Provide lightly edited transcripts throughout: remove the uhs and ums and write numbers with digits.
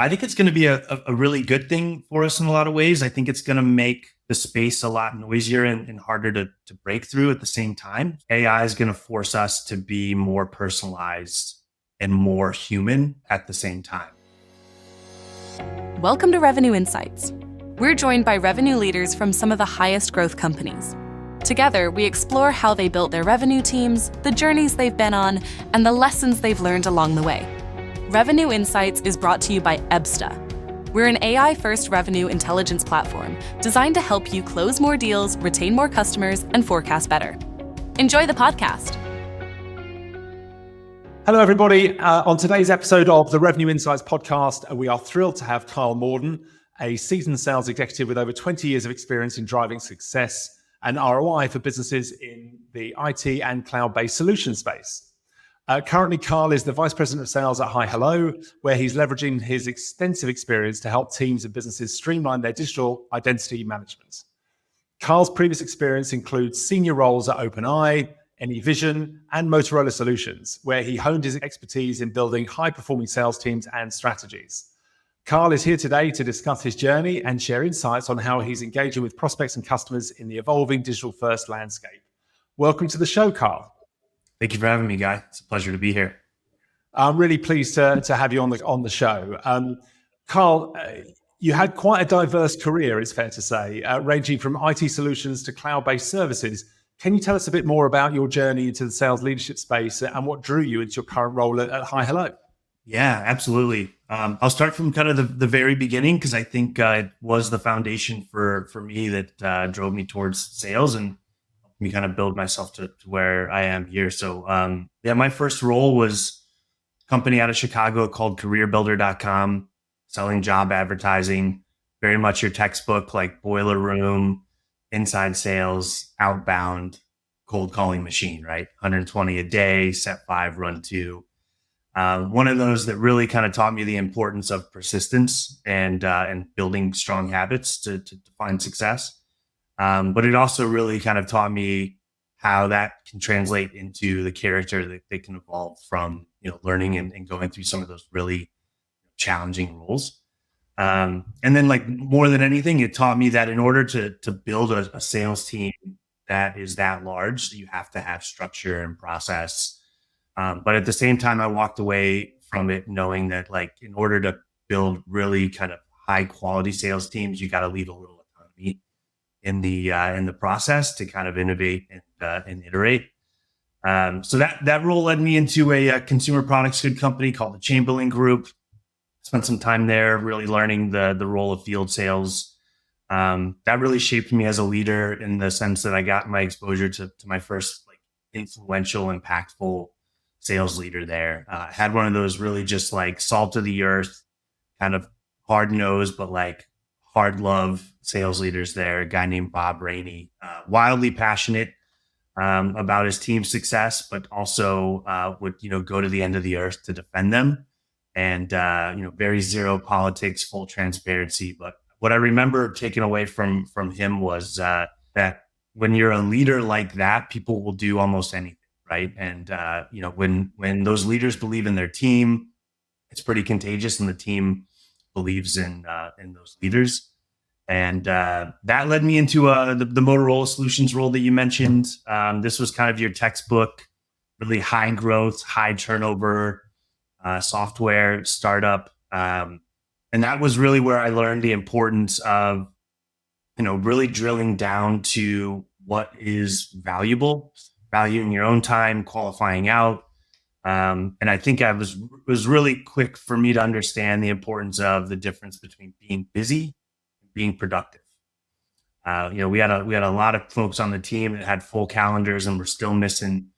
I think it's going to be a really good thing for us in a lot of ways. I think it's going to make the space a lot noisier and harder to break through at the same time. AI is going to force us to be more personalized and more human at the same time. Welcome to Revenue Insights. We're joined by revenue leaders from some of the highest growth companies. Together, we explore how they built their revenue teams, the journeys they've been on, and the lessons they've learned along the way. Revenue Insights is brought to you by Ebsta. We're an AI-first revenue intelligence platform designed to help you close more deals, retain more customers, and forecast better. Enjoy the podcast. Hello, everybody. On today's episode of the Revenue Insights podcast, we are thrilled to have Kyle Morden, a seasoned sales executive with over 20 years of experience in driving success and ROI for businesses in the IT and cloud-based solution space. Currently, Kyle is the Vice President of Sales at HiHello, where he's leveraging his extensive experience to help teams and businesses streamline their digital identity management. Kyle's previous experience includes senior roles at OpenAI, AnyVision, and Motorola Solutions, where he honed his expertise in building high-performing sales teams and strategies. Kyle is here today to discuss his journey and share insights on how he's engaging with prospects and customers in the evolving digital-first landscape. Welcome to the show, Kyle. Thank you for having me, Guy. It's a pleasure to be here. I'm really pleased to have you on the show. Kyle, you had quite a diverse career, it's fair to say, ranging from IT solutions to cloud-based services. Can you tell us a bit more about your journey into the sales leadership space and what drew you into your current role at HiHello? Yeah, absolutely. I'll start from kind of the very beginning because I think it was the foundation for me that drove me towards sales and helped me kind of build myself to where I am here. So my first role was a company out of Chicago called careerbuilder.com, selling job advertising, very much your textbook, like boiler room, inside sales, outbound, cold calling machine, right? 120 a day, set 5, run 2. One of those that really kind of taught me the importance of persistence and building strong habits to find success. But it also really kind of taught me how that can translate into the character that they can evolve from, learning and going through some of those really challenging roles. And then, like, more than anything, it taught me that in order to build a sales team that is that large, you have to have structure and process. But at the same time, I walked away from it knowing that, like, in order to build really kind of high quality sales teams, you got to leave a little autonomy in the process to kind of innovate and iterate. So that role led me into a consumer products good company called the Chamberlain Group. Spent some time there really learning the role of field sales. That really shaped me as a leader in the sense that I got my exposure to my first like influential, impactful sales leader there. Had one of those really just like salt of the earth, kind of hard nosed, but like hard love sales leaders there. A guy named Bob Rainey, wildly passionate about his team's success, but also would go to the end of the earth to defend them. And very zero politics, full transparency. But what I remember taking away from him was that when you're a leader like that, people will do almost anything, right? And when those leaders believe in their team, it's pretty contagious, and the team believes in those leaders. And that led me into the Motorola Solutions role that you mentioned. This was kind of your textbook, really high growth, high turnover software startup. And that was really where I learned the importance of, really drilling down to what is valuable, valuing your own time, qualifying out. And I think it was really quick for me to understand the importance of the difference between being busy and being productive. We had a lot of folks on the team that had full calendars and were still missing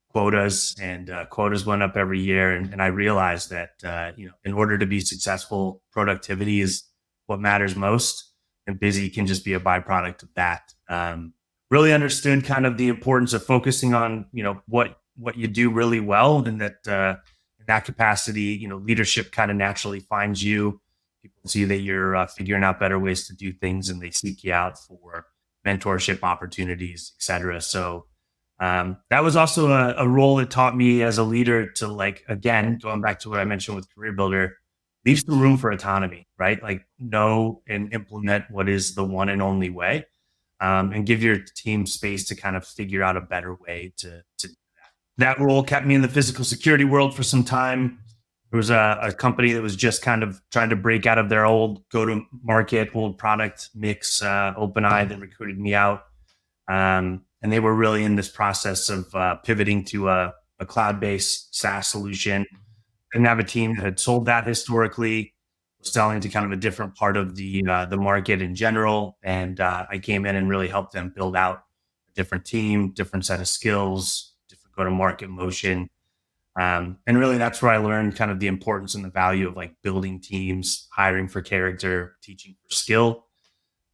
quotas, and quotas went up every year. And I realized that, in order to be successful, productivity is what matters most, and busy can just be a byproduct of that. Really understood kind of the importance of focusing on, what you do really well, and that in that capacity, leadership kind of naturally finds you. People see that you're figuring out better ways to do things, and they seek you out for mentorship opportunities, et cetera. So that was also a role that taught me as a leader to, like, again, going back to what I mentioned with Career Builder, leave some room for autonomy, right? Like know and implement what is the one and only way, and give your team space to kind of figure out a better way to that role kept me in the physical security world for some time. There was a company that was just kind of trying to break out of their old go-to-market, old product mix, OpenEye, that recruited me out. And they were really in this process of pivoting to a cloud-based SaaS solution. Didn't have a team that had sold that historically, was selling to kind of a different part of the market in general. And I came in and really helped them build out a different team, different set of skills, different go-to-market motion. And really that's where I learned kind of the importance and the value of like building teams, hiring for character, teaching for skill.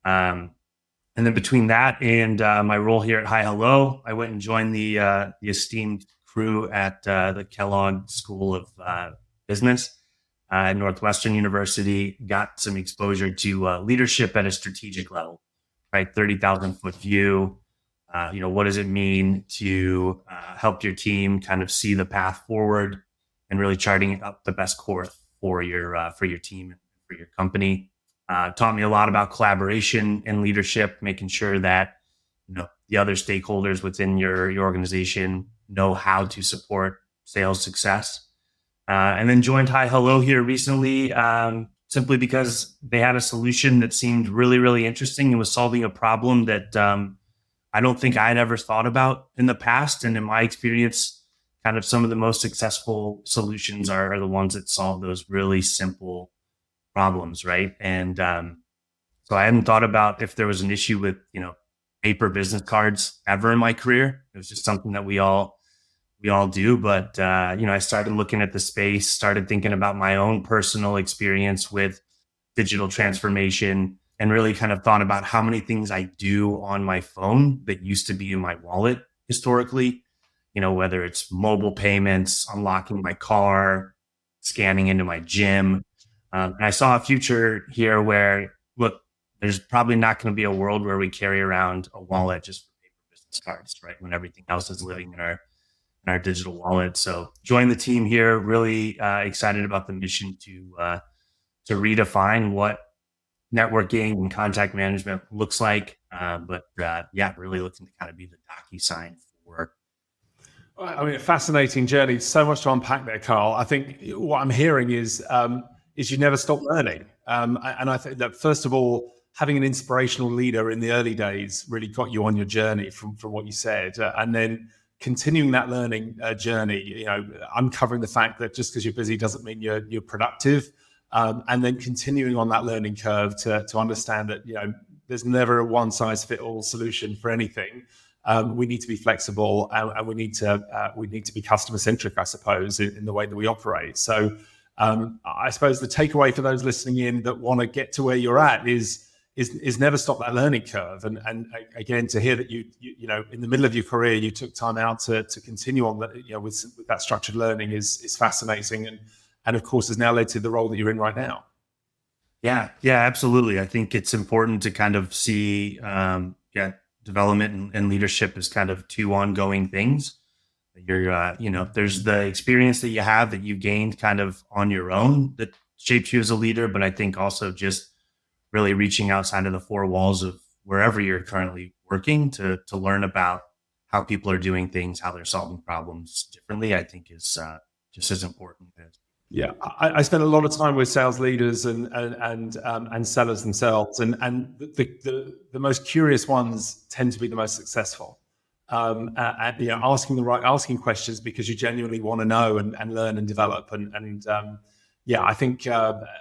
And then between that and my role here at HiHello, I went and joined the esteemed crew at the Kellogg School of Business at Northwestern University. Got some exposure to leadership at a strategic level, right? 30,000 foot view. What does it mean to help your team kind of see the path forward and really charting up the best course for your team and for your company. Taught me a lot about collaboration and leadership, making sure that the other stakeholders within your organization know how to support sales success. And then joined HiHello here recently, simply because they had a solution that seemed really, really interesting and was solving a problem that I don't think I'd ever thought about in the past. And in my experience, kind of some of the most successful solutions are the ones that solve those really simple problems, right? And so I hadn't thought about if there was an issue with paper business cards ever in my career. It was just something that we all do. But I started looking at the space, started thinking about my own personal experience with digital transformation, and really kind of thought about how many things I do on my phone that used to be in my wallet historically. Whether it's mobile payments, unlocking my car, scanning into my gym. And I saw a future here where, look, there's probably not going to be a world where we carry around a wallet just for paper business cards, right? When everything else is living in our digital wallet. So join the team here. Really excited about the mission to redefine what networking and contact management looks like. Really looking to kind of be the DocuSign for. A fascinating journey. So much to unpack there, Kyle. I think what I'm hearing is you never stop learning. And I think that, first of all, having an inspirational leader in the early days really got you on your journey from what you said. And then continuing that learning journey, uncovering the fact that just because you're busy doesn't mean you're productive. And then continuing on that learning curve to understand that, there's never a one size fit all solution for anything. We need to be flexible, and we need to be customer centric, I suppose, in the way that we operate. So I suppose the takeaway for those listening in that want to get to where you're at is never stop that learning curve. And again, to hear that you in the middle of your career you took time out to continue on that, with that structured learning is fascinating, and of course has now led to the role that you're in right now. Yeah, absolutely. I think it's important to kind of see development and leadership as kind of two ongoing things. You're, there's the experience that you have that you gained kind of on your own that shaped you as a leader, but I think also just really reaching outside of the four walls of wherever you're currently working to learn about how people are doing things, how they're solving problems differently, I think is just as important as. Yeah, I spend a lot of time with sales leaders and sellers themselves, and the most curious ones tend to be the most successful. Asking questions because you genuinely want to know and learn and develop, I think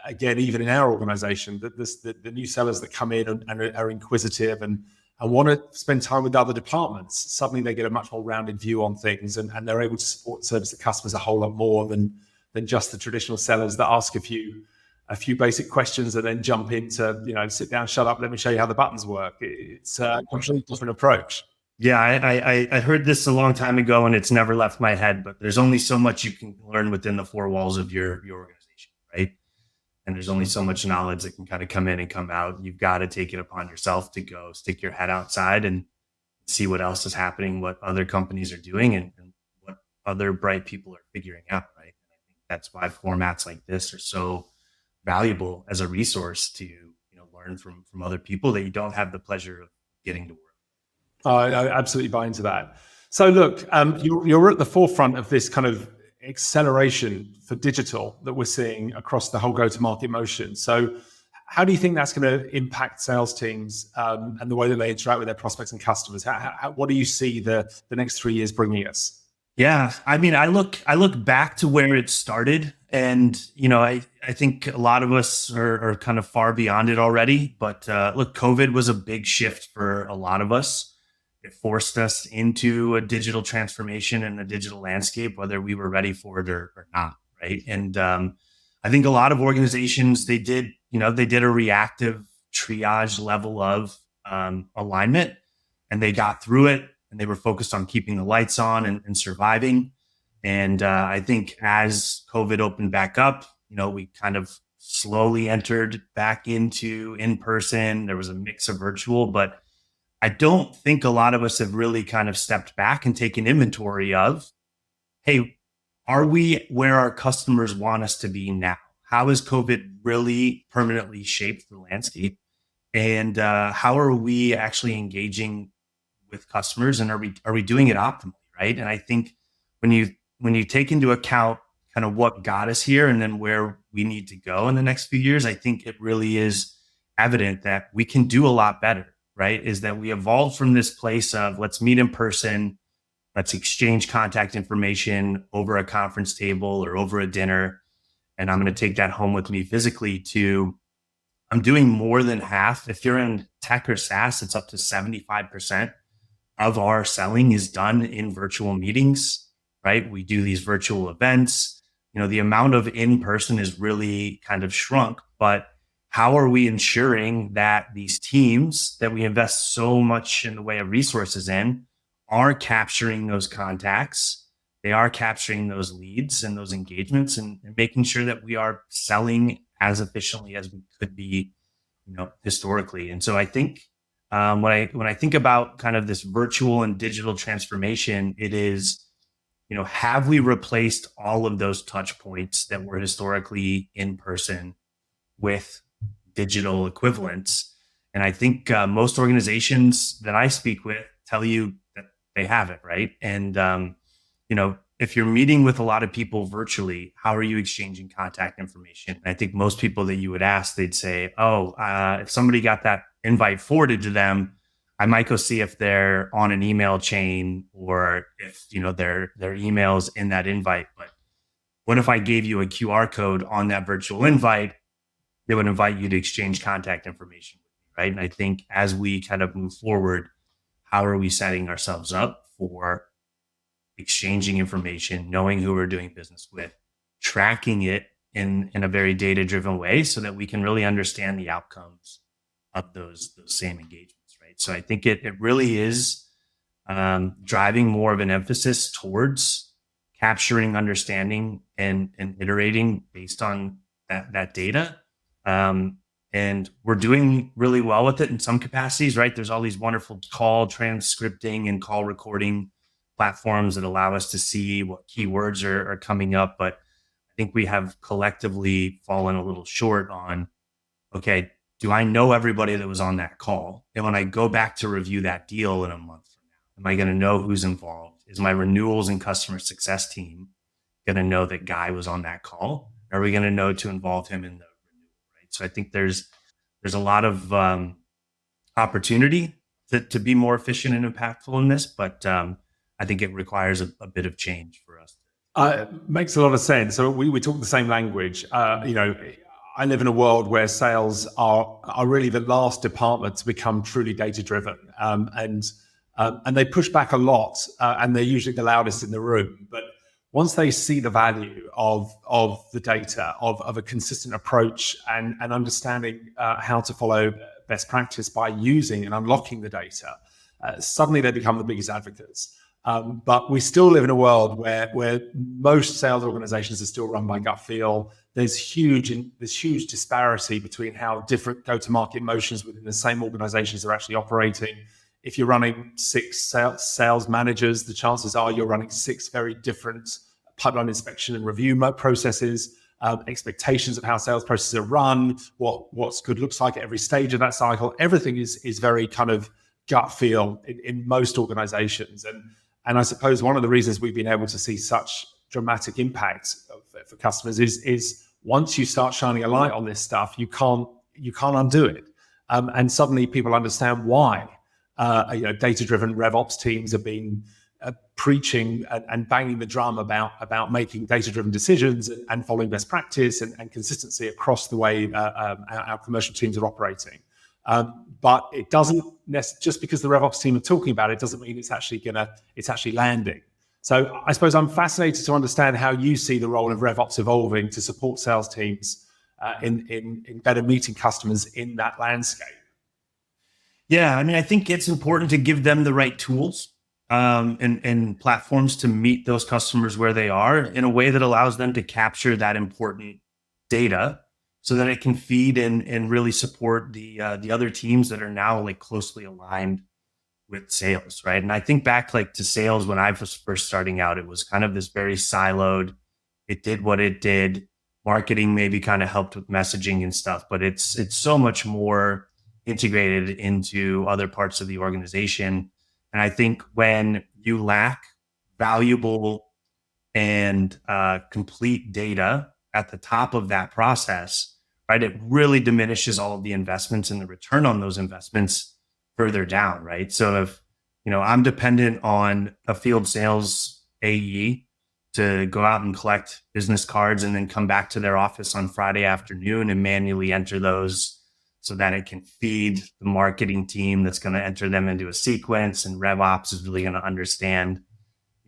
again, even in our organization, that the new sellers that come in and are inquisitive and want to spend time with other departments, suddenly they get a much more rounded view on things, and they're able to support service the customers a whole lot more than just the traditional sellers that ask a few basic questions and then jump into, sit down, shut up, let me show you how the buttons work. It's a completely different approach. Yeah, I heard this a long time ago and it's never left my head, but there's only so much you can learn within the four walls of your organization, right? And there's only so much knowledge that can kind of come in and come out. You've got to take it upon yourself to go stick your head outside and see what else is happening, what other companies are doing, and what other bright people are figuring out, right? That's why formats like this are so valuable as a resource to learn from other people that you don't have the pleasure of getting to work. I absolutely buy into that. So look, you're at the forefront of this kind of acceleration for digital that we're seeing across the whole go-to-market motion. So how do you think that's going to impact sales teams and the way that they interact with their prospects and customers? What do you see the next 3 years bringing us? Yeah, I mean, I look back to where it started, and I think a lot of us are kind of far beyond it already. But look, COVID was a big shift for a lot of us. It forced us into a digital transformation and a digital landscape, whether we were ready for it or not, right? And I think a lot of organizations they did a reactive triage level of alignment, and they got through it. And they were focused on keeping the lights on and surviving. And I think as COVID opened back up, we kind of slowly entered back into in-person. There was a mix of virtual, but I don't think a lot of us have really kind of stepped back and taken inventory of, hey, are we where our customers want us to be now? How has COVID really permanently shaped the landscape? And how are we actually engaging with customers, and are we doing it optimally, right? And I think when you take into account kind of what got us here and then where we need to go in the next few years, I think it really is evident that we can do a lot better, right? Is that we evolved from this place of let's meet in person, let's exchange contact information over a conference table or over a dinner, and I'm going to take that home with me physically, to I'm doing more than half. If you're in tech or SaaS, it's up to 75% of our selling is done in virtual meetings, right? We do these virtual events. The amount of in-person is really kind of shrunk, but how are we ensuring that these teams that we invest so much in the way of resources in are capturing those contacts? They are capturing those leads and those engagements and making sure that we are selling as efficiently as we could be, historically. And so I think when I think about kind of this virtual and digital transformation, it is, have we replaced all of those touch points that were historically in person with digital equivalents? And I think most organizations that I speak with tell you that they haven't, right? And if you're meeting with a lot of people virtually, how are you exchanging contact information? And I think most people that you would ask, they'd say, if somebody got that invite forwarded to them, I might go see if they're on an email chain or if their email's in that invite. But what if I gave you a QR code on that virtual invite? They would invite you to exchange contact information, right? And I think as we kind of move forward, how are we setting ourselves up for exchanging information, knowing who we're doing business with, tracking it in a very data-driven way so that we can really understand the outcomes of those same engagements, right? So I think it really is driving more of an emphasis towards capturing, understanding, and iterating based on that data. And we're doing really well with it in some capacities, right? There's all these wonderful call transcripting and call recording platforms that allow us to see what keywords are coming up. But I think we have collectively fallen a little short on, okay, do I know everybody that was on that call? And when I go back to review that deal in a month from now, am I going to know who's involved? Is my renewals and customer success team going to know that Guy was on that call? Are we going to know to involve him in the renewal, right? So I think there's a lot of opportunity to be more efficient and impactful in this, but I think it requires a bit of change for us. Makes a lot of sense. So we talk the same language. I live in a world where sales are really the last department to become truly data driven, and they push back a lot, and they're usually the loudest in the room. But once they see the value of the data, of a consistent approach, and understanding how to follow best practice by using and unlocking the data, suddenly they become the biggest advocates. But we still live in a world where most sales organizations are still run by gut feel. There's huge disparity between how different go-to-market motions within the same organizations are actually operating. If you're running 6 sales managers, the chances are you're running 6 very different pipeline inspection and review processes. expectations of how sales processes are run, what's good looks like at every stage of that cycle. Everything is very kind of gut feel in most organizations. And I suppose one of the reasons we've been able to see such dramatic impact for customers is once you start shining a light on this stuff, you can't undo it. And suddenly people understand why data-driven RevOps teams have been preaching and banging the drum about making data-driven decisions and following best practice and consistency across the way our commercial teams are operating. But it doesn't just because the RevOps team are talking about it doesn't mean it's actually landing. So I suppose I'm fascinated to understand how you see the role of RevOps evolving to support sales teams in better meeting customers in that landscape. Yeah, I mean, I think it's important to give them the right tools and platforms to meet those customers where they are in a way that allows them to capture that important data so that it can feed and really support the other teams that are now like closely aligned with sales, right? And I think back like to sales when I was first starting out, it was kind of this very siloed. It did what it did. Marketing maybe kind of helped with messaging and stuff, but it's so much more integrated into other parts of the organization. And I think when you lack valuable and complete data at the top of that process, right, it really diminishes all of the investments and the return on those investments further down, right? So if, I'm dependent on a field sales AE to go out and collect business cards and then come back to their office on Friday afternoon and manually enter those so that it can feed the marketing team that's going to enter them into a sequence, and RevOps is really going to understand,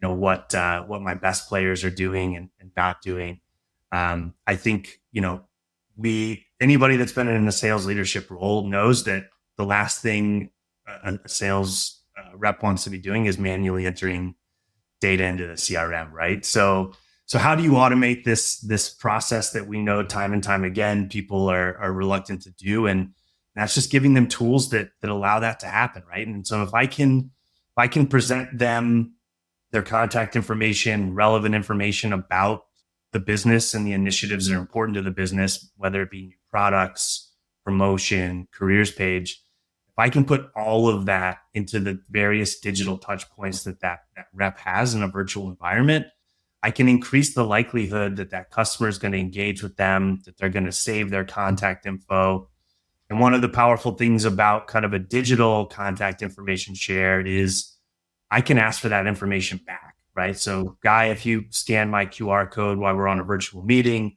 what my best players are doing and not doing. I think, anybody that's been in a sales leadership role knows that the last thing a sales rep wants to be doing is manually entering data into the CRM, right? So how do you automate this process that we know time and time again people are reluctant to do? And that's just giving them tools that allow that to happen, right? And so if I can present them their contact information, relevant information about the business and the initiatives that are important to the business, whether it be new products, promotion, careers page, if I can put all of that into the various digital touch points that rep has in a virtual environment, I can increase the likelihood that customer is going to engage with them, that they're going to save their contact info. And one of the powerful things about kind of a digital contact information share is I can ask for that information back, right? So Guy, if you scan my QR code while we're on a virtual meeting,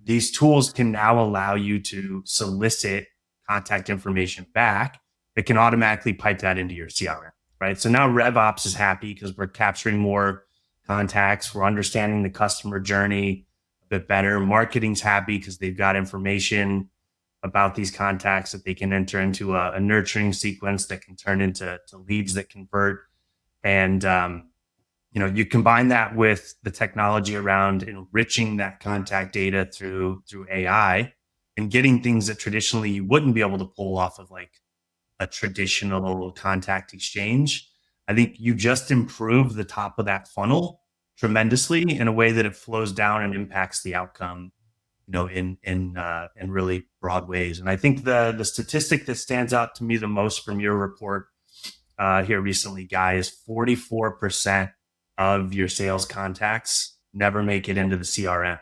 these tools can now allow you to solicit contact information back that can automatically pipe that into your CRM, right? So now RevOps is happy because we're capturing more contacts. We're understanding the customer journey a bit better. Marketing's happy because they've got information about these contacts that they can enter into a nurturing sequence that can turn into leads that convert. And, you combine that with the technology around enriching that contact data through AI and getting things that traditionally you wouldn't be able to pull off of like a traditional contact exchange. I think you just improve the top of that funnel tremendously in a way that it flows down and impacts the outcome, in really broad ways. And I think the statistic that stands out to me the most from your report here recently, Guy, is 44% of your sales contacts never make it into the CRM,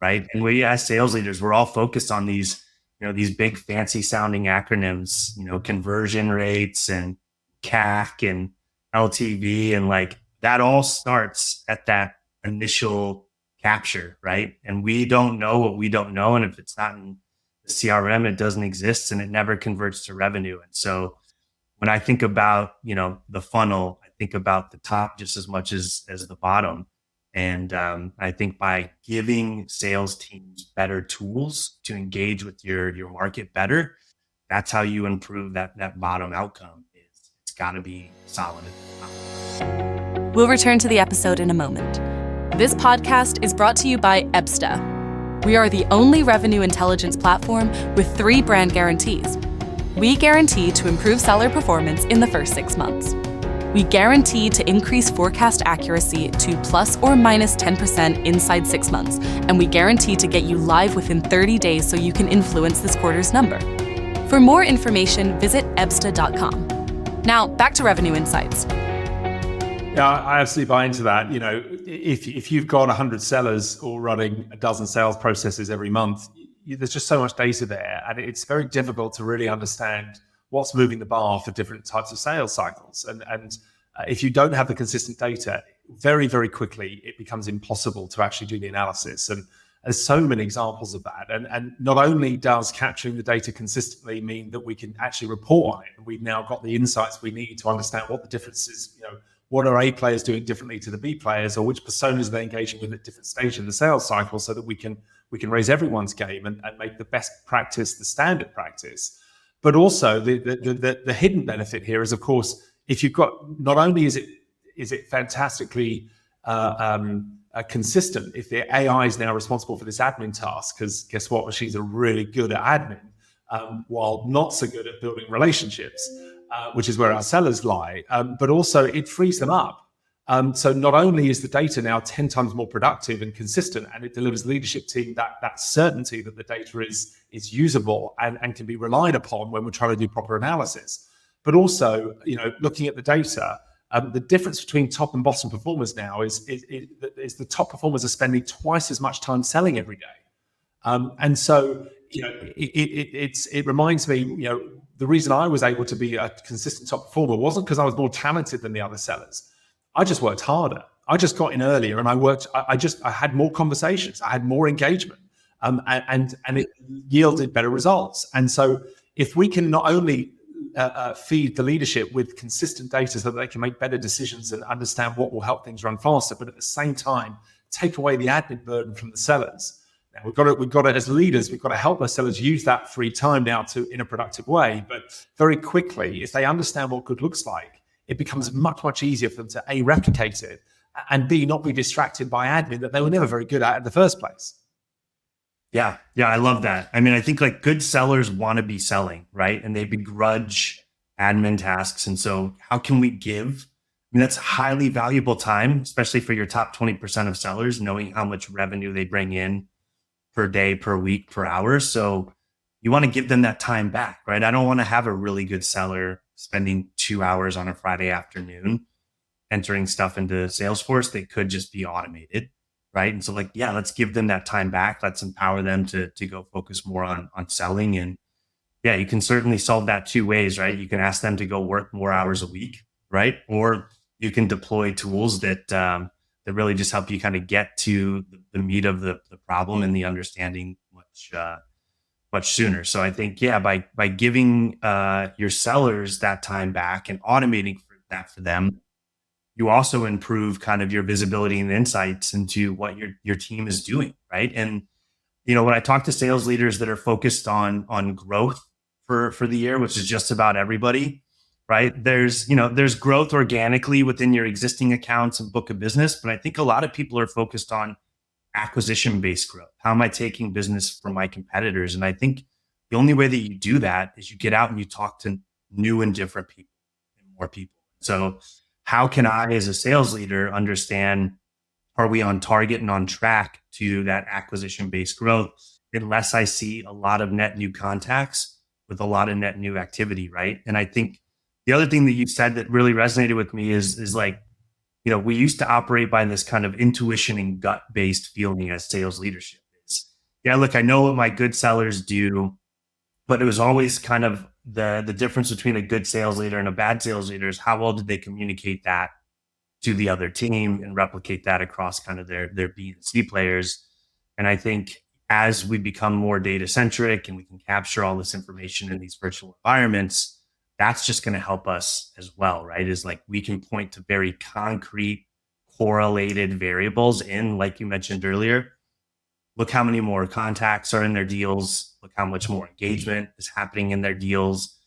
right? And we as sales leaders, we're all focused on these big fancy sounding acronyms, conversion rates and CAC and LTV, and like that all starts at that initial capture, right? And we don't know what we don't know. And if it's not in the CRM, it doesn't exist and it never converts to revenue. And so when I think about, the funnel, I think about the top just as much as the bottom. And I think by giving sales teams better tools to engage with your market better, that's how you improve that bottom outcome. It's got to be solid at the top. We'll return to the episode in a moment. This podcast is brought to you by Ebsta. We are the only revenue intelligence platform with 3 brand guarantees. We guarantee to improve seller performance in the first 6 months. We guarantee to increase forecast accuracy to plus or minus 10% inside 6 months, and we guarantee to get you live within 30 days so you can influence this quarter's number. For more information, visit ebsta.com. Now, back to revenue insights. Yeah, I absolutely buy into that. If you've got 100 sellers all running a dozen sales processes every month, there's just so much data there, and it's very difficult to really understand what's moving the bar for different types of sales cycles. And if you don't have the consistent data, very, very quickly, it becomes impossible to actually do the analysis. And there's so many examples of that. And not only does capturing the data consistently mean that we can actually report on it, we've now got the insights we need to understand what the difference is, what are A players doing differently to the B players, or which personas they're engaging with at different stages of the sales cycle, so that we can raise everyone's game and make the best practice the standard practice. But also the hidden benefit here is, of course, if you've got, not only is it fantastically consistent if the AI is now responsible for this admin task, because guess what, she's a really good at admin, while not so good at building relationships, which is where our sellers lie, but also it frees them up. So not only is the data now 10 times more productive and consistent, and it delivers the leadership team that certainty that the data is usable and can be relied upon when we're trying to do proper analysis, but also, looking at the data, the difference between top and bottom performers now is the top performers are spending twice as much time selling every day. And so, it reminds me, the reason I was able to be a consistent top performer wasn't because I was more talented than the other sellers. I just worked harder. I just got in earlier, and I had more conversations. I had more engagement, and it yielded better results. And so if we can not only feed the leadership with consistent data so that they can make better decisions and understand what will help things run faster, but at the same time, take away the admin burden from the sellers. Now, we've got to, as leaders, we've got to help our sellers use that free time now in a productive way. But very quickly, if they understand what good looks like, it becomes much, much easier for them to A, replicate it, and B, not be distracted by admin that they were never very good at in the first place. Yeah, I love that. I mean, I think like good sellers want to be selling, right? And they begrudge admin tasks. And so how can we give? I mean, that's highly valuable time, especially for your top 20% of sellers, knowing how much revenue they bring in per day, per week, per hour. So you want to give them that time back, right? I don't want to have a really good seller spending 2 hours on a Friday afternoon entering stuff into Salesforce. They could just be automated, right? And so let's give them that time back. Let's empower them to go focus more on selling. And yeah, you can certainly solve that two ways, right? You can ask them to go work more hours a week, right? Or you can deploy tools that really just help you kind of get to the meat of the problem and the understanding much sooner. So I think, by giving your sellers that time back and automating that for them, you also improve kind of your visibility and insights into what your team is doing, right? And when I talk to sales leaders that are focused on growth for the year, which is just about everybody, right? There's growth organically within your existing accounts and book of business, but I think a lot of people are focused on acquisition-based growth. How am I taking business from my competitors? And I think the only way that you do that is you get out and you talk to new and different people and more people. So how can I, as a sales leader, understand, are we on target and on track to that acquisition-based growth, unless I see a lot of net new contacts with a lot of net new activity, right? And I think the other thing that you said that really resonated with me is like, we used to operate by this kind of intuition and gut-based feeling as sales leadership is. Yeah, look, I know what my good sellers do, but it was always kind of the difference between a good sales leader and a bad sales leader is how well did they communicate that to the other team and replicate that across kind of their B and C players. And I think as we become more data centric and we can capture all this information in these virtual environments, that's just going to help us as well, right? Is like we can point to very concrete correlated variables in, like you mentioned earlier. Look how many more contacts are in their deals. Look how much more engagement is happening in their deals.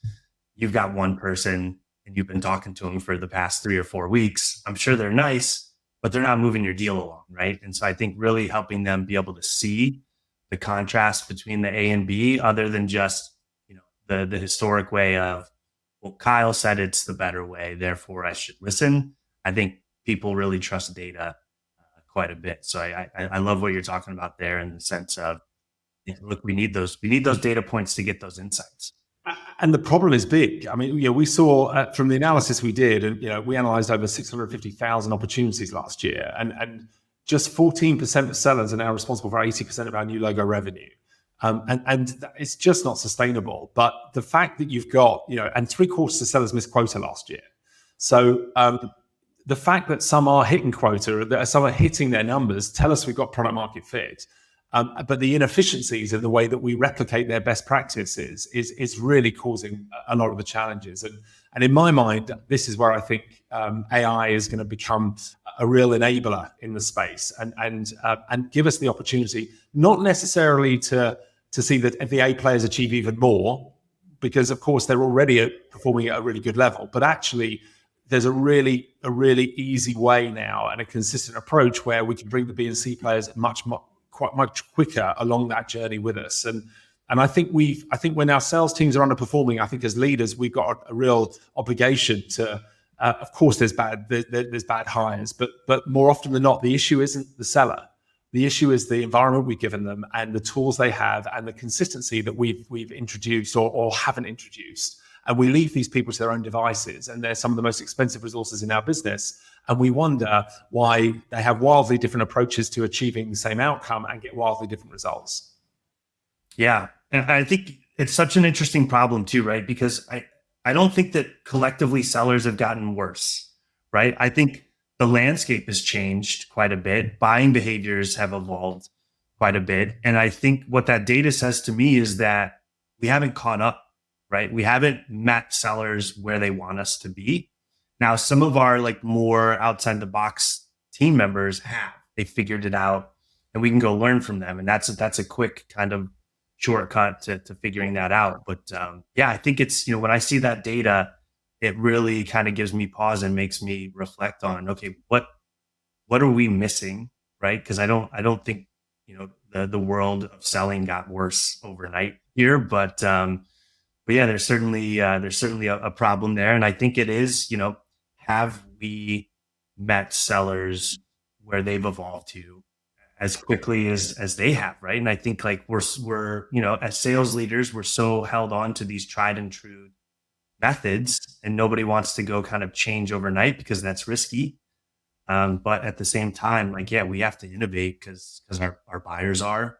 You've got one person and you've been talking to them for the past 3 or 4 weeks. I'm sure they're nice, but they're not moving your deal along, right? And so I think really helping them be able to see the contrast between the A and B, other than just, the historic way of well, Kyle said it's the better way, therefore I should listen. I think people really trust data quite a bit. So I love what you're talking about there in the sense of, look, we need those data points to get those insights. And the problem is big. I mean, we saw from the analysis we did, and we analyzed over 650,000 opportunities last year, and just 14% of sellers are now responsible for 80% of our new logo revenue. And it's just not sustainable. But the fact that you've got, and 3/4 of sellers missed quota last year. So the fact that some are hitting quota, that some are hitting their numbers, tell us we've got product market fit. But the inefficiencies in the way that we replicate their best practices is really causing a lot of the challenges. And in my mind, this is where I think AI is going to become a real enabler in the space and give us the opportunity, not necessarily to see that the A players achieve even more, because of course they're already performing at a really good level, but actually there's a really easy way now and a consistent approach where we can bring the B and C players much quicker along that journey with us. And I think when our sales teams are underperforming, I think as leaders, we've got a real obligation to, of course, there's bad hires, but more often than not, the issue isn't the seller. The issue is the environment we've given them and the tools they have and the consistency that we've introduced or haven't introduced. And we leave these people to their own devices, and they're some of the most expensive resources in our business. And we wonder why they have wildly different approaches to achieving the same outcome and get wildly different results. Yeah. And I think it's such an interesting problem too, right? Because I don't think that collectively sellers have gotten worse, right? I think the landscape has changed quite a bit. Buying behaviors have evolved quite a bit. And I think what that data says to me is that we haven't caught up, right? We haven't met sellers where they want us to be. Now, some of our more outside the box team members they figured it out, and we can go learn from them. And that's a quick kind of shortcut to figuring that out. But I think it's, when I see that data, it really kind of gives me pause and makes me reflect on, okay, what are we missing, right? Because I don't think, the world of selling got worse overnight here, but yeah, there's certainly a problem there. And I think it is, have we met sellers where they've evolved to as quickly as they have, right? And I think we're as sales leaders, we're so held on to these tried and true methods, and nobody wants to go kind of change overnight because that's risky. But at the same time, we have to innovate because our buyers are.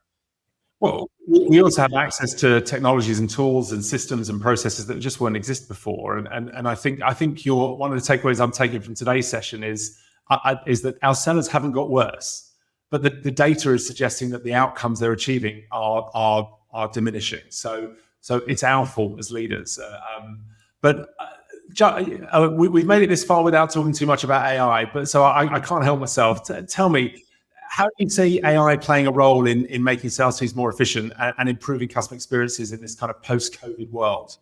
Well, we also have access to technologies and tools and systems and processes that just weren't exist before. And I think one of the takeaways I'm taking from today's session is that our sellers haven't got worse, but the data is suggesting that the outcomes they're achieving are diminishing. So it's our fault as leaders. But we've made it this far without talking too much about AI. But so I can't help myself. Tell me, how do you see AI playing a role in making sales teams more efficient and improving customer experiences in this kind of post-COVID world?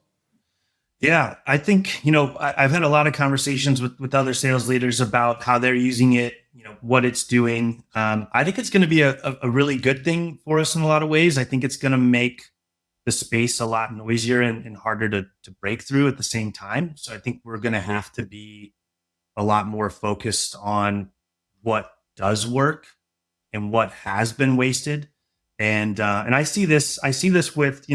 Yeah, I think, I've had a lot of conversations with other sales leaders about how they're using it, what it's doing. I think it's going to be a really good thing for us in a lot of ways. I think it's going to make the space a lot noisier and harder to break through at the same time. So I think we're going to have to be a lot more focused on what does work and what has been wasted. And I see this with,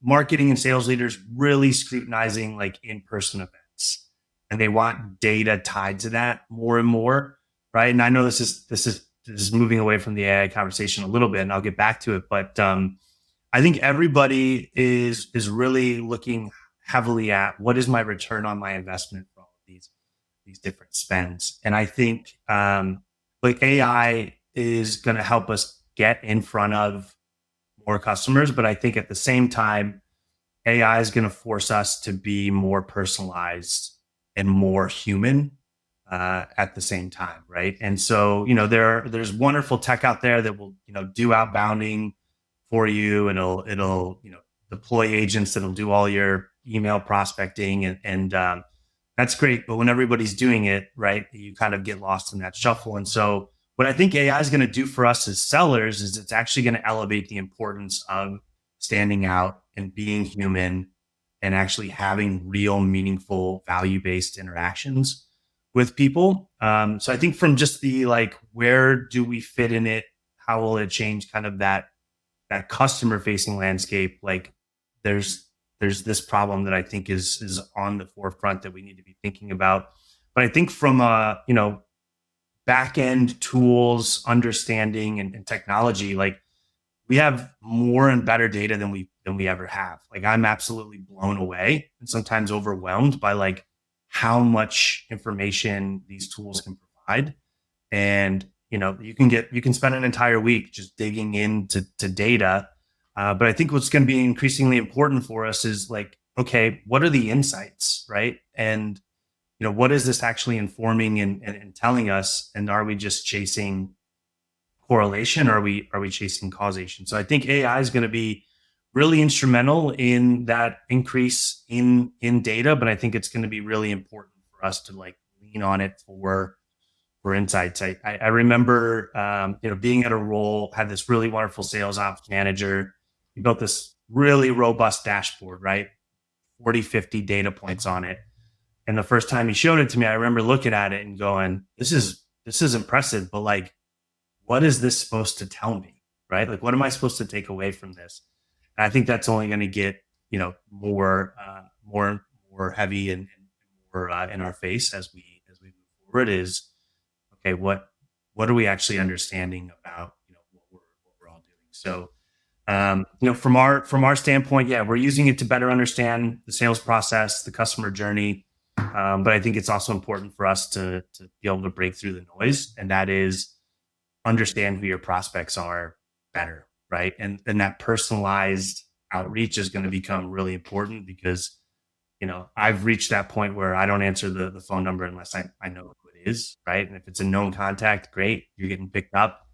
marketing and sales leaders really scrutinizing in-person events, and they want data tied to that more and more. Right. And I know this is moving away from the AI conversation a little bit, and I'll get back to it. But I think everybody is really looking heavily at what is my return on my investment for all of these different spends. And I think AI is going to help us get in front of more customers. But I think at the same time, AI is going to force us to be more personalized and more human at the same time. Right. And so, there's wonderful tech out there that will, do outbounding for you, and it'll deploy agents that'll do all your email prospecting and that's great. But when everybody's doing it, right, you kind of get lost in that shuffle. And so what I think AI is going to do for us as sellers is it's actually going to elevate the importance of standing out and being human and actually having real, meaningful, value-based interactions with people. So I think from just the like, where do we fit in it? How will it change kind of that customer facing landscape? Like there's this problem that I think is on the forefront that we need to be thinking about. But I think from back end tools, understanding and technology, like we have more and better data than we ever have. Like I'm absolutely blown away and sometimes overwhelmed by like how much information these tools can provide. And you can spend an entire week just digging into data. But I think what's going to be increasingly important for us is like, okay, what are the insights, right? And what is this actually informing and telling us? And are we just chasing correlation, or are we chasing causation? So I think AI is going to be really instrumental in that increase in data, but I think it's going to be really important for us to like lean on it for insights. I remember being at a role, had this really wonderful sales ops manager. He built this really robust dashboard, right? 40, 50 data points on it. And the first time he showed it to me, I remember looking at it and going, this is impressive, but like, what is this supposed to tell me, right? Like, what am I supposed to take away from this? And I think that's only going to get, more heavy and more in our face as we move forward. Is okay, what are we actually understanding about what we're all doing? So from our standpoint, yeah, we're using it to better understand the sales process, the customer journey. But I think it's also important for us to be able to break through the noise, and that is understand who your prospects are better, right? And that personalized outreach is going to become really important because, I've reached that point where I don't answer the phone number unless I know who it is, right? And if it's a known contact, great, you're getting picked up.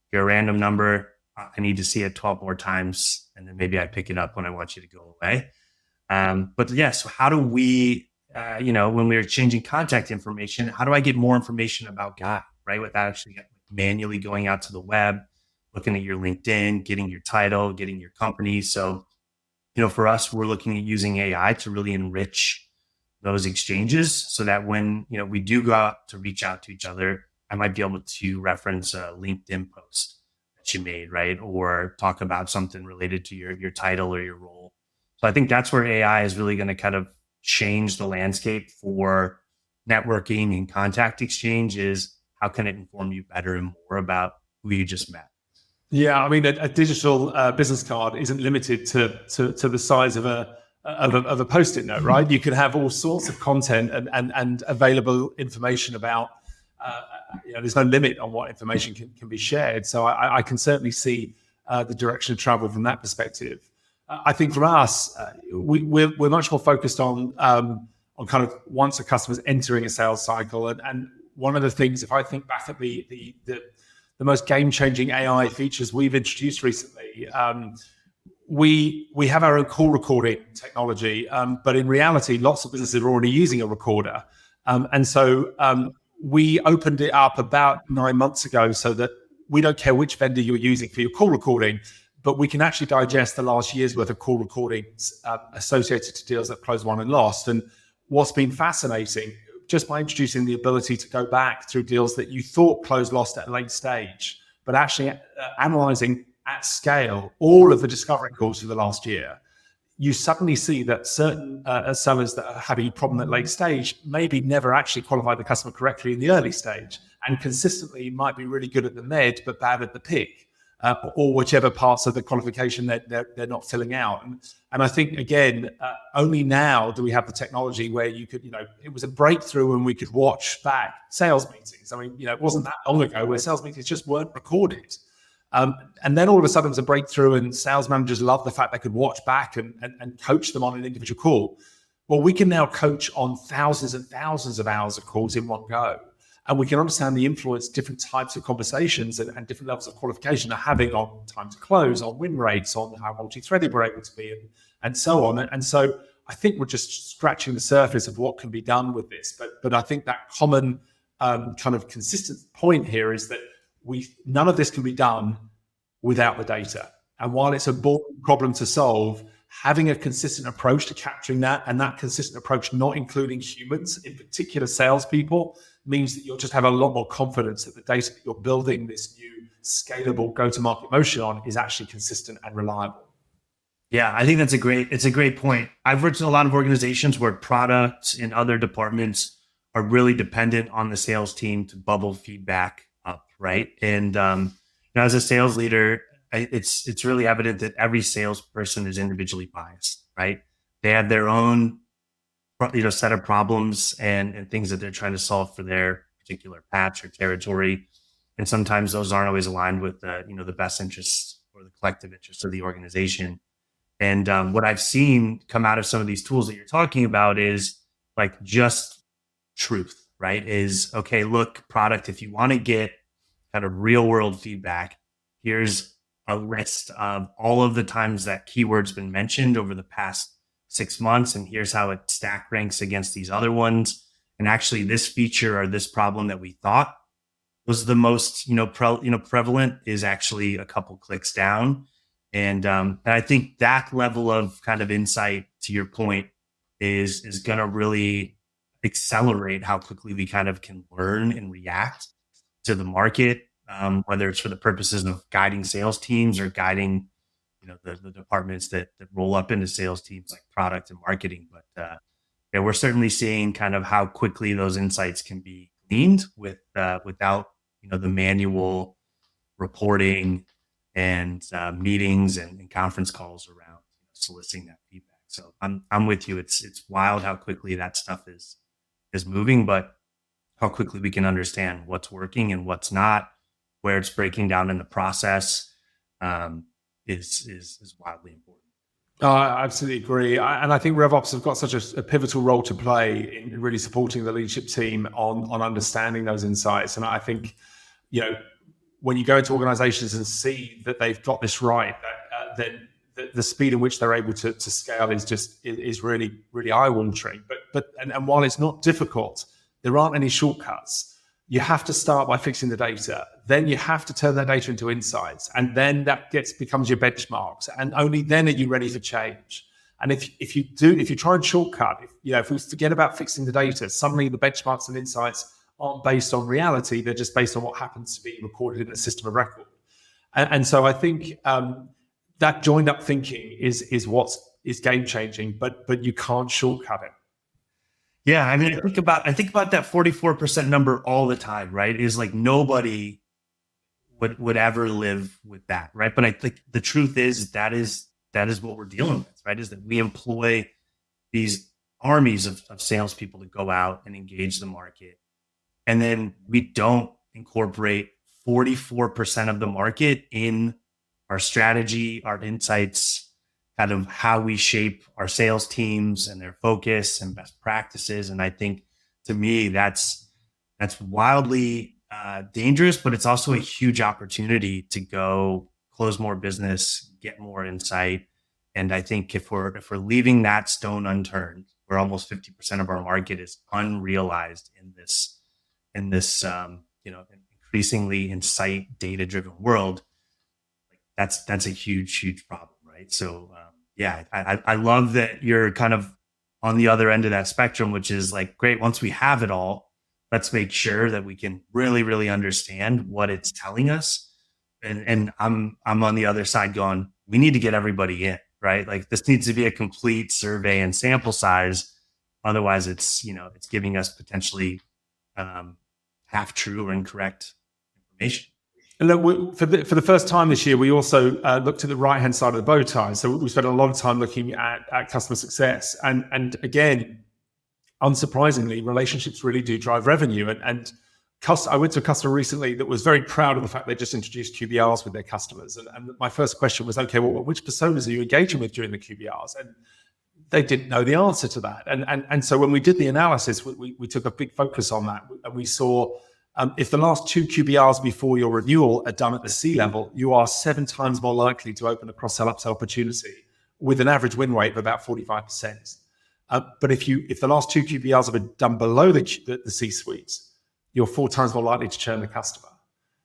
If you're a random number, I need to see it 12 more times, and then maybe I pick it up when I want you to go away. But yeah, so how do we, when we were changing contact information, how do I get more information about Guy, right? Without actually manually going out to the web, looking at your LinkedIn, getting your title, getting your company. So, for us, we're looking at using AI to really enrich those exchanges so that when, we do go out to reach out to each other, I might be able to reference a LinkedIn post that you made, right? Or talk about something related to your title or your role. So I think that's where AI is really going to kind of change the landscape for networking and contact exchange. Is how can it inform you better and more about who you just met? Yeah, I mean, a digital business card isn't limited to the size of a Post-it note, right? You can have all sorts of content and available information about. There's no limit on what information can be shared. So I can certainly see the direction of travel from that perspective. I think for us, we're much more focused on kind of once a customer's entering a sales cycle, and one of the things, if I think back at the most game-changing AI features we've introduced recently, we have our own call recording technology, but in reality, lots of businesses are already using a recorder, and so we opened it up about 9 months ago so that we don't care which vendor you're using for your call recording, but we can actually digest the last year's worth of call recordings associated to deals that closed, won, and lost. And what's been fascinating, just by introducing the ability to go back through deals that you thought closed, lost at a late stage, but actually analyzing at scale all of the discovery calls for the last year, you suddenly see that certain sellers that are having a problem at late stage maybe never actually qualified the customer correctly in the early stage, and consistently might be really good at the med but bad at the pick, or whichever parts of the qualification they're not filling out. And I think, again, only now do we have the technology where you could, it was a breakthrough when we could watch back sales meetings. I mean, it wasn't that long ago where sales meetings just weren't recorded. And then all of a sudden it was a breakthrough, and sales managers loved the fact they could watch back and coach them on an individual call. Well, we can now coach on thousands and thousands of hours of calls in one go. And we can understand the influence different types of conversations and different levels of qualification are having on time to close, on win rates, on how multi-threaded we're able to be, and so on. And so I think we're just scratching the surface of what can be done with this. But I think that common kind of consistent point here is that none of this can be done without the data. And while it's a boring problem to solve, having a consistent approach to capturing that, and that consistent approach not including humans, in particular salespeople, means that you'll just have a lot more confidence that the data that you're building this new scalable go-to-market motion on is actually consistent and reliable. Yeah, I think it's a great point. I've worked in a lot of organizations where products and other departments are really dependent on the sales team to bubble feedback up, right? And as a sales leader, it's really evident that every salesperson is individually biased, right? They have their own set of problems and things that they're trying to solve for their particular patch or territory, and sometimes those aren't always aligned with the best interests or the collective interests of the organization. And what I've seen come out of some of these tools that you're talking about is like just truth, right? Is, okay, look, product, if you want to get kind of real world feedback, here's a list of all of the times that keyword's been mentioned over the past 6 months, and here's how it stack ranks against these other ones. And actually, this feature or this problem that we thought was the most prevalent is actually a couple clicks down. And I think that level of kind of insight, to your point, is going to really accelerate how quickly we kind of can learn and react to the market, whether it's for the purposes of guiding sales teams or guiding, the departments that roll up into sales teams like product and marketing. But we're certainly seeing kind of how quickly those insights can be gleaned without the manual reporting and meetings and conference calls around soliciting that feedback. So I'm with you. It's wild how quickly that stuff is moving, but how quickly we can understand what's working and what's not, where it's breaking down in the process, is wildly important. I absolutely agree. And I think RevOps have got such a pivotal role to play in really supporting the leadership team on understanding those insights. And I think, when you go into organizations and see that they've got this right, then the speed in which they're able to scale is really, really eye-watering. But while it's not difficult, there aren't any shortcuts. You have to start by fixing the data. Then you have to turn that data into insights. And then that becomes your benchmarks. And only then are you ready for change. And if you try and shortcut, if we forget about fixing the data, suddenly the benchmarks and insights aren't based on reality. They're just based on what happens to be recorded in a system of record. And so I think that joined up thinking is what is game changing, but you can't shortcut it. Yeah, I mean, I think about that 44% number all the time, right? Is like nobody would ever live with that, right? But I think the truth is that is what we're dealing with, right? Is that we employ these armies of salespeople to go out and engage the market, and then we don't incorporate 44% of the market in our strategy, our insights, kind of how we shape our sales teams and their focus and best practices. And I think, to me, that's wildly dangerous, but it's also a huge opportunity to go close more business, get more insight. And I think if we're leaving that stone unturned, where almost 50% of our market is unrealized in this increasingly insight data driven world, that's a huge problem, right? So I love that you're kind of on the other end of that spectrum, which is like, great, once we have it all, let's make sure that we can really, really understand what it's telling us. And I'm on the other side going, we need to get everybody in, right? Like, this needs to be a complete survey and sample size. Otherwise it's giving us potentially half true or incorrect information. And look, for the first time this year, we also looked at the right-hand side of the bow tie. So we spent a lot of time looking at customer success. And again, unsurprisingly, relationships really do drive revenue. And I went to a customer recently that was very proud of the fact they just introduced QBRs with their customers. And my first question was, okay, well, which personas are you engaging with during the QBRs? And they didn't know the answer to that. And so when we did the analysis, we took a big focus on that. And we saw, if the last 2 QBRs before your renewal are done at the C level, you are 7 times more likely to open a cross-sell upsell opportunity with an average win rate of about 45%. But if the last 2 QBRs have been done below the C suites, you're 4 times more likely to churn the customer.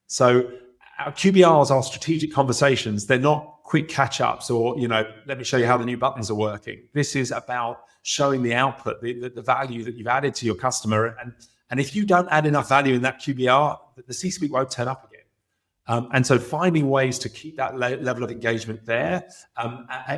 So our QBRs are strategic conversations. They're not quick catch-ups or, let me show you how the new buttons are working. This is about showing the output, the value that you've added to your customer. And if you don't add enough value in that QBR, the C-suite won't turn up again. And so finding ways to keep that level of engagement there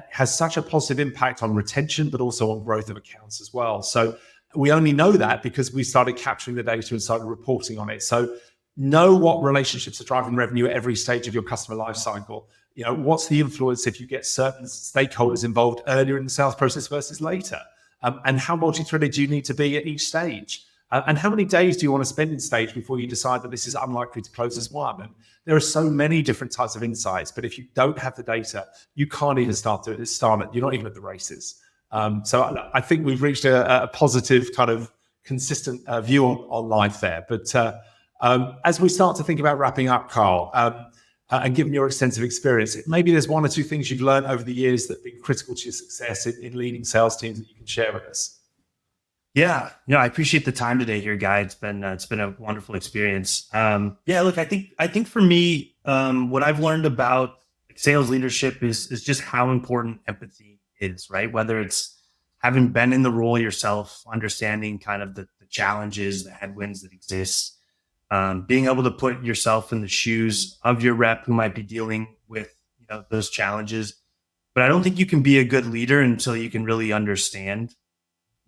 has such a positive impact on retention, but also on growth of accounts as well. So we only know that because we started capturing the data and started reporting on it. So know what relationships are driving revenue at every stage of your customer life cycle. What's the influence if you get certain stakeholders involved earlier in the sales process versus later? And how multi-threaded do you need to be at each stage? And how many days do you want to spend in stage before you decide that this is unlikely to close as one? And there are so many different types of insights, but if you don't have the data, you can't even start it. You're not even at the races. So I think we've reached a positive kind of consistent view on life there. But as we start to think about wrapping up, Kyle, and given your extensive experience, maybe there's one or two things you've learned over the years that have been critical to your success in leading sales teams that you can share with us. Yeah, I appreciate the time today here, Guy. It's been a wonderful experience. Look, I think for me, what I've learned about sales leadership is just how important empathy is, right? Whether it's having been in the role yourself, understanding kind of the challenges, the headwinds that exist, being able to put yourself in the shoes of your rep who might be dealing with those challenges. But I don't think you can be a good leader until you can really understand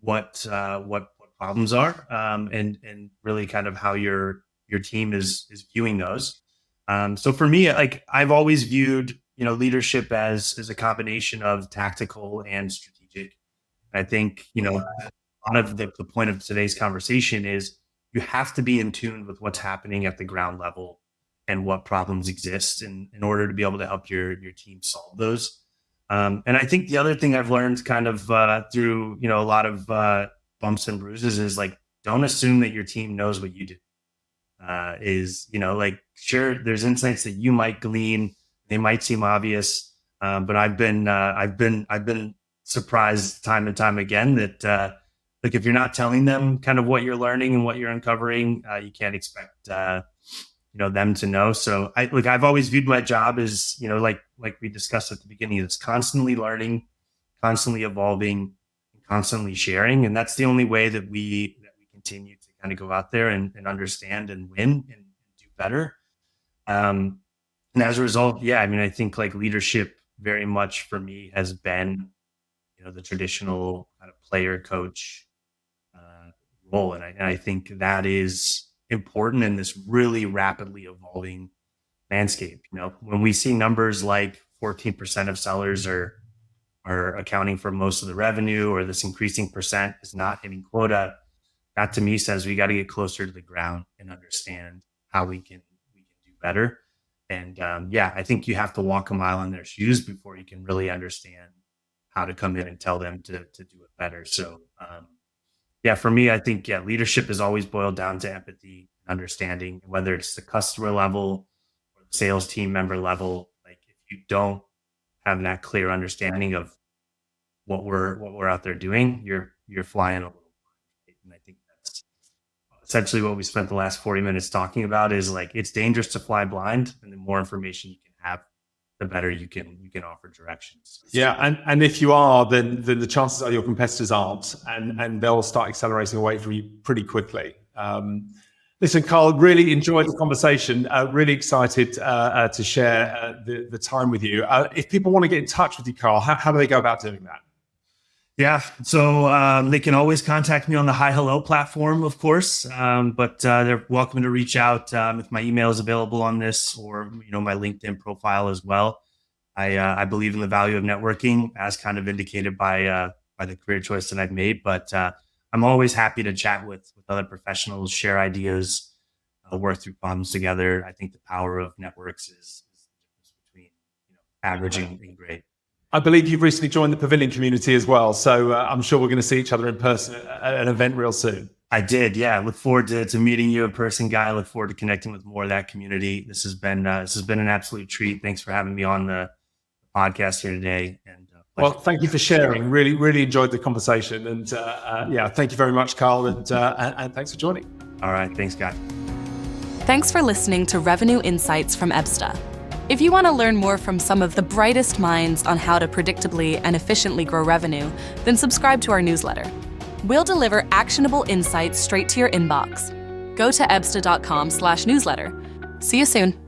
what problems are, and really kind of how your team is viewing those. So for me, like I've always viewed leadership as a combination of tactical and strategic. I think one of the point of today's conversation is you have to be in tune with what's happening at the ground level and what problems exist in order to be able to help your team solve those. And I think the other thing I've learned kind of through, a lot of bumps and bruises is like, don't assume that your team knows what you do. Sure, there's insights that you might glean. They might seem obvious. But I've been surprised time and time again that, if you're not telling them kind of what you're learning and what you're uncovering, you can't expect, them to know. So I've always viewed my job as, like we discussed at the beginning, it's constantly learning, constantly evolving, constantly sharing. And that's the only way that we continue to kind of go out there and understand and win and do better. And as a result, I think like leadership very much for me has been, the traditional kind of player coach role. And I think that is important in this really rapidly evolving landscape. When we see numbers like 14% of sellers are accounting for most of the revenue, or this increasing percent is not hitting quota, that to me says we got to get closer to the ground and understand how we can do better. And I think you have to walk a mile in their shoes before you can really understand how to come in and tell them to do it better. So for me, I think leadership is always boiled down to empathy, understanding, whether it's the customer level or the sales team member level. Like if you don't have that clear understanding of what we're out there doing, you're flying a little blind. And I think that's essentially what we spent the last 40 minutes talking about is like, it's dangerous to fly blind, and the more information you can have, the better you can offer directions. Yeah, and if you are, then the chances are your competitors aren't, and they'll start accelerating away from you pretty quickly. Listen, Kyle, really enjoyed the conversation. Really excited to share the time with you. If people want to get in touch with you, Kyle, how do they go about doing that? Yeah, so they can always contact me on the HiHello platform, of course, but they're welcome to reach out if my email is available on this, or my LinkedIn profile as well. I believe in the value of networking, as kind of indicated by the career choice that I've made. But I'm always happy to chat with other professionals, share ideas, work through problems together. I think the power of networks is the difference between average and great. I believe you've recently joined the Pavilion community as well. So I'm sure we're going to see each other in person at an event real soon. I did. Yeah. Look forward to meeting you in person, Guy. I look forward to connecting with more of that community. This has been an absolute treat. Thanks for having me on the podcast here today. And well, thank you for sharing. Really, really enjoyed the conversation. And thank you very much, Kyle. And thanks for joining. All right. Thanks, Guy. Thanks for listening to Revenue Insights from Ebsta. If you want to learn more from some of the brightest minds on how to predictably and efficiently grow revenue, then subscribe to our newsletter. We'll deliver actionable insights straight to your inbox. Go to ebsta.com/newsletter. See you soon.